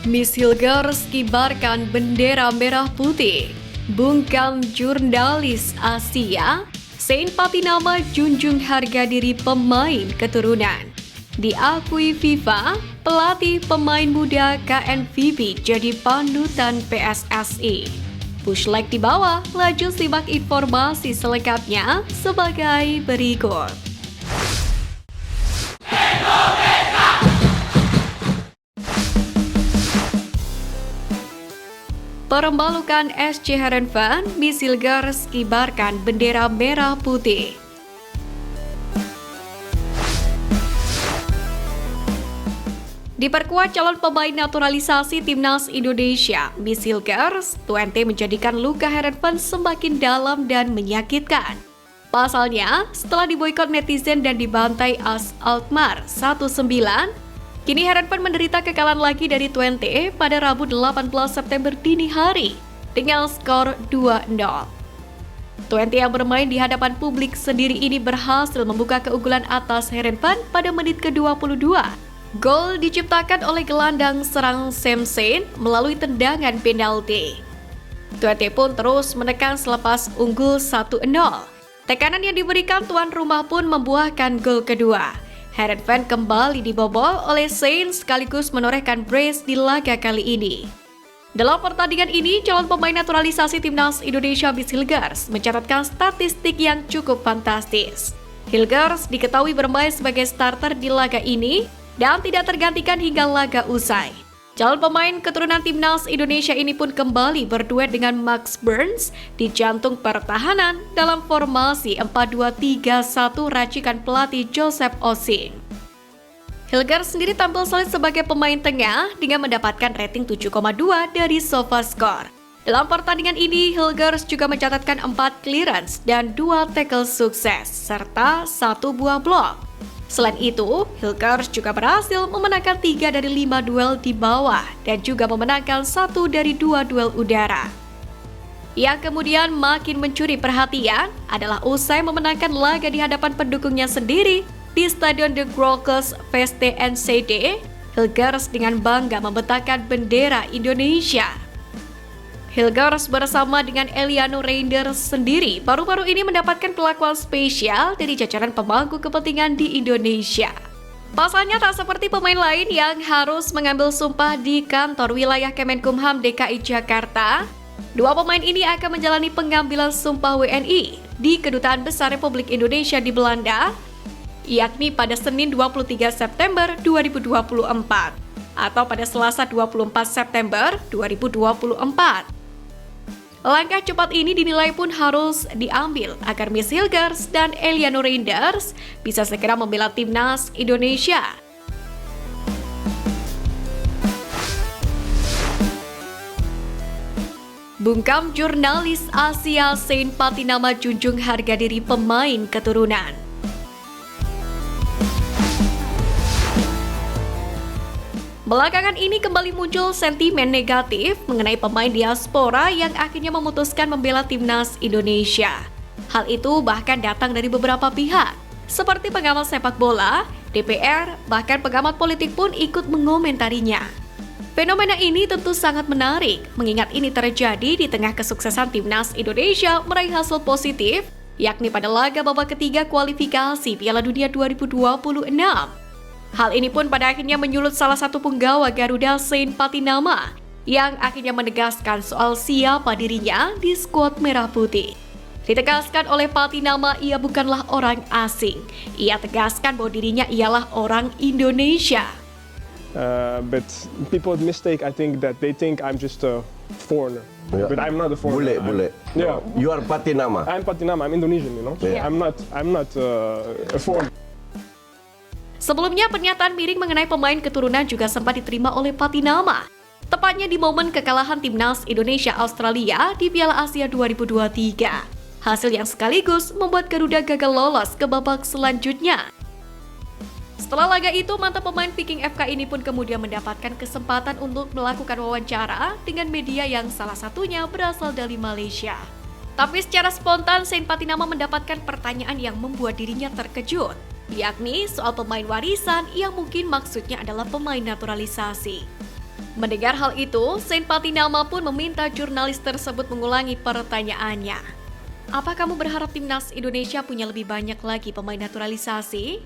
Miss Hilgers kibarkan bendera merah putih. Bungkam jurnalis Asia, Saint Patinama junjung harga diri pemain keturunan. Diakui FIFA, pelatih pemain muda KNVB jadi panutan PSSI. Push like di bawah, laju simak informasi selengkapnya sebagai berikut. Perembalukan SC Heerenveen, Miss Hilgers kibarkan bendera merah putih. Diperkuat calon pemain naturalisasi Timnas Indonesia, Miss Hilgers, Twente menjadikan luka Heerenveen semakin dalam dan menyakitkan. Pasalnya, setelah diboikot netizen dan dibantai AS Alkmaar 1-9, kini Heerenveen menderita kekalahan lagi dari Twente pada Rabu 18 September dini hari dengan skor 2-0. Twente yang bermain di hadapan publik sendiri ini berhasil membuka keunggulan atas Heerenveen pada menit ke-22. Gol diciptakan oleh gelandang serang Sam Saint melalui tendangan penalti. Twente pun terus menekan selepas unggul 1-0. Tekanan yang diberikan tuan rumah pun membuahkan gol kedua. Heerenveen kembali dibobol oleh Saint sekaligus menorehkan brace di laga kali ini. Dalam pertandingan ini, calon pemain naturalisasi Timnas Indonesia Miss Hilgers mencatatkan statistik yang cukup fantastis. Hilgers diketahui bermain sebagai starter di laga ini dan tidak tergantikan hingga laga usai. Calon pemain keturunan Timnas Indonesia ini pun kembali berduet dengan Max Burns di jantung pertahanan dalam formasi 4-2-3-1 racikan pelatih Joseph Osing. Hilgers sendiri tampil solid sebagai pemain tengah dengan mendapatkan rating 7,2 dari SofaScore. Dalam pertandingan ini, Hilgers juga mencatatkan 4 clearance dan 2 tackle sukses, serta 1 buah blok. Selain itu, Hilgers juga berhasil memenangkan 3 dari 5 duel di bawah dan juga memenangkan 1 dari 2 duel udara. Yang kemudian makin mencuri perhatian adalah usai memenangkan laga di hadapan pendukungnya sendiri di Stadion De Grolkes VST-NCD, Hilgers dengan bangga membentangkan bendera Indonesia. Hilgers bersama dengan Eliano Reinders sendiri baru-baru ini mendapatkan perlakuan spesial dari jajaran pemangku kepentingan di Indonesia. Pasalnya tak seperti pemain lain yang harus mengambil sumpah di kantor wilayah Kemenkumham DKI Jakarta, dua pemain ini akan menjalani pengambilan sumpah WNI di Kedutaan Besar Republik Indonesia di Belanda, yakni pada Senin 23 September 2024 atau pada Selasa 24 September 2024. Langkah cepat ini dinilai pun harus diambil agar Miss Hilgers dan Eliano Reinders bisa segera membela Timnas Indonesia. Bungkam jurnalis Asia Saint Patinama junjung harga diri pemain keturunan. Belakangan ini kembali muncul sentimen negatif mengenai pemain diaspora yang akhirnya memutuskan membela Timnas Indonesia. Hal itu bahkan datang dari beberapa pihak, seperti pengamat sepak bola, DPR, bahkan pengamat politik pun ikut mengomentarinya. Fenomena ini tentu sangat menarik, mengingat ini terjadi di tengah kesuksesan Timnas Indonesia meraih hasil positif, yakni pada laga babak ketiga kualifikasi Piala Dunia 2026. Hal ini pun pada akhirnya menyulut salah satu penggawa Garuda Saint Patinama yang akhirnya menegaskan soal siapa dirinya di skuad merah putih. Ditegaskan oleh Patinama ia bukanlah orang asing. Ia tegaskan bahwa dirinya ialah orang Indonesia. But people mistake, I think that they think I'm just a foreigner. Yeah. But I'm not a foreigner. Bule. Yeah. You are Patinama. I'm Patinama. I'm Indonesian, you know. Yeah. I'm not a foreigner. Sebelumnya, pernyataan miring mengenai pemain keturunan juga sempat diterima oleh Patinama. Tepatnya di momen kekalahan Timnas Indonesia Australia di Piala Asia 2023. Hasil yang sekaligus membuat Garuda gagal lolos ke babak selanjutnya. Setelah laga itu, mantan pemain Viking FK ini pun kemudian mendapatkan kesempatan untuk melakukan wawancara dengan media yang salah satunya berasal dari Malaysia. Tapi secara spontan, Saint Patinama mendapatkan pertanyaan yang membuat dirinya terkejut, yakni soal pemain warisan yang mungkin maksudnya adalah pemain naturalisasi. Mendengar hal itu, Saint Patinama pun meminta jurnalis tersebut mengulangi pertanyaannya. Apa kamu berharap timnas Indonesia punya lebih banyak lagi pemain naturalisasi?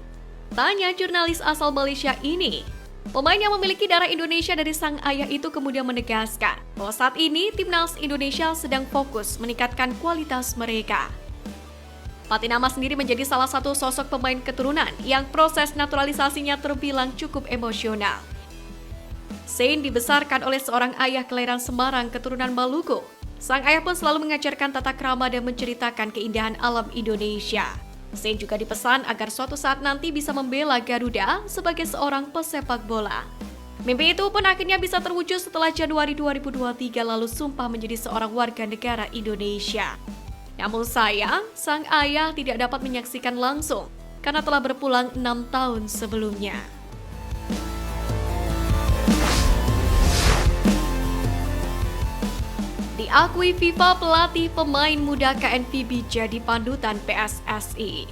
Tanya jurnalis asal Malaysia ini. Pemain yang memiliki darah Indonesia dari sang ayah itu kemudian menegaskan bahwa saat ini timnas Indonesia sedang fokus meningkatkan kualitas mereka. Patinama sendiri menjadi salah satu sosok pemain keturunan yang proses naturalisasinya terbilang cukup emosional. Saint dibesarkan oleh seorang ayah kelahiran Semarang keturunan Maluku. Sang ayah pun selalu mengajarkan tata krama dan menceritakan keindahan alam Indonesia. Saint juga dipesan agar suatu saat nanti bisa membela Garuda sebagai seorang pesepak bola. Mimpi itu pun akhirnya bisa terwujud setelah Januari 2023 lalu sumpah menjadi seorang warga negara Indonesia. Namun sayang, sang ayah tidak dapat menyaksikan langsung karena telah berpulang 6 tahun sebelumnya. Diakui FIFA, pelatih pemain muda KNVB jadi panutan PSSI.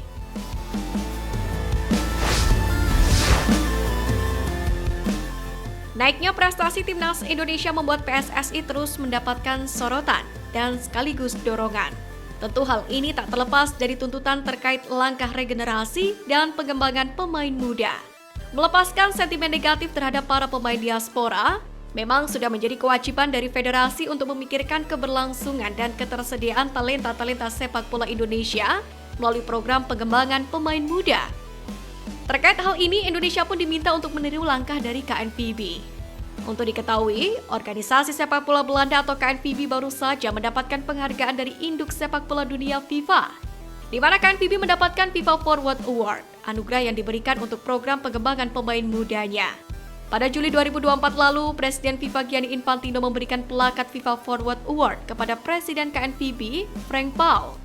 Naiknya prestasi timnas Indonesia membuat PSSI terus mendapatkan sorotan dan sekaligus dorongan. Tentu hal ini tak terlepas dari tuntutan terkait langkah regenerasi dan pengembangan pemain muda. Melepaskan sentimen negatif terhadap para pemain diaspora, memang sudah menjadi kewajiban dari federasi untuk memikirkan keberlangsungan dan ketersediaan talenta-talenta sepak bola Indonesia melalui program pengembangan pemain muda. Terkait hal ini, Indonesia pun diminta untuk meniru langkah dari KNVB. Untuk diketahui, organisasi sepak bola Belanda atau KNVB baru saja mendapatkan penghargaan dari Induk Sepak Bola Dunia FIFA, di mana KNVB mendapatkan FIFA Forward Award, anugerah yang diberikan untuk program pengembangan pemain mudanya. Pada Juli 2024 lalu, Presiden FIFA Gianni Infantino memberikan pelakat FIFA Forward Award kepada Presiden KNVB, Frank Paul,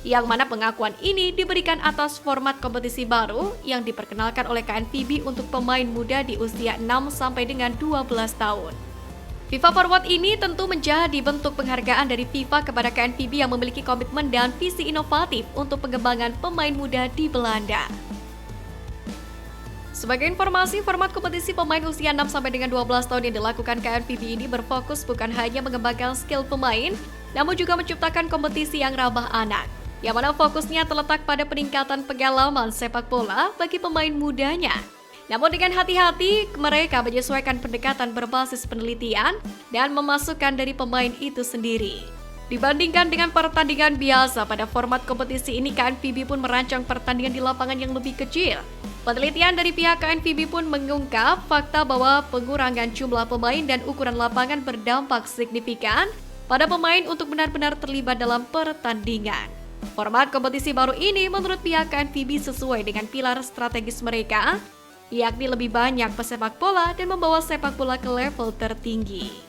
yang mana pengakuan ini diberikan atas format kompetisi baru yang diperkenalkan oleh KNVB untuk pemain muda di usia 6 sampai dengan 12 tahun. FIFA Forward ini tentu menjadi bentuk penghargaan dari FIFA kepada KNVB yang memiliki komitmen dan visi inovatif untuk pengembangan pemain muda di Belanda. Sebagai informasi, format kompetisi pemain usia 6 sampai dengan 12 tahun yang dilakukan KNVB ini berfokus bukan hanya mengembangkan skill pemain, namun juga menciptakan kompetisi yang ramah anak, yang mana fokusnya terletak pada peningkatan pengalaman sepak bola bagi pemain mudanya. Namun dengan hati-hati, mereka menyesuaikan pendekatan berbasis penelitian dan memasukkan dari pemain itu sendiri. Dibandingkan dengan pertandingan biasa pada format kompetisi ini, KNVB pun merancang pertandingan di lapangan yang lebih kecil. Penelitian dari pihak KNVB pun mengungkap fakta bahwa pengurangan jumlah pemain dan ukuran lapangan berdampak signifikan pada pemain untuk benar-benar terlibat dalam pertandingan. Format kompetisi baru ini menurut pihak KNVB sesuai dengan pilar strategis mereka, yakni lebih banyak pesepak bola dan membawa sepak bola ke level tertinggi.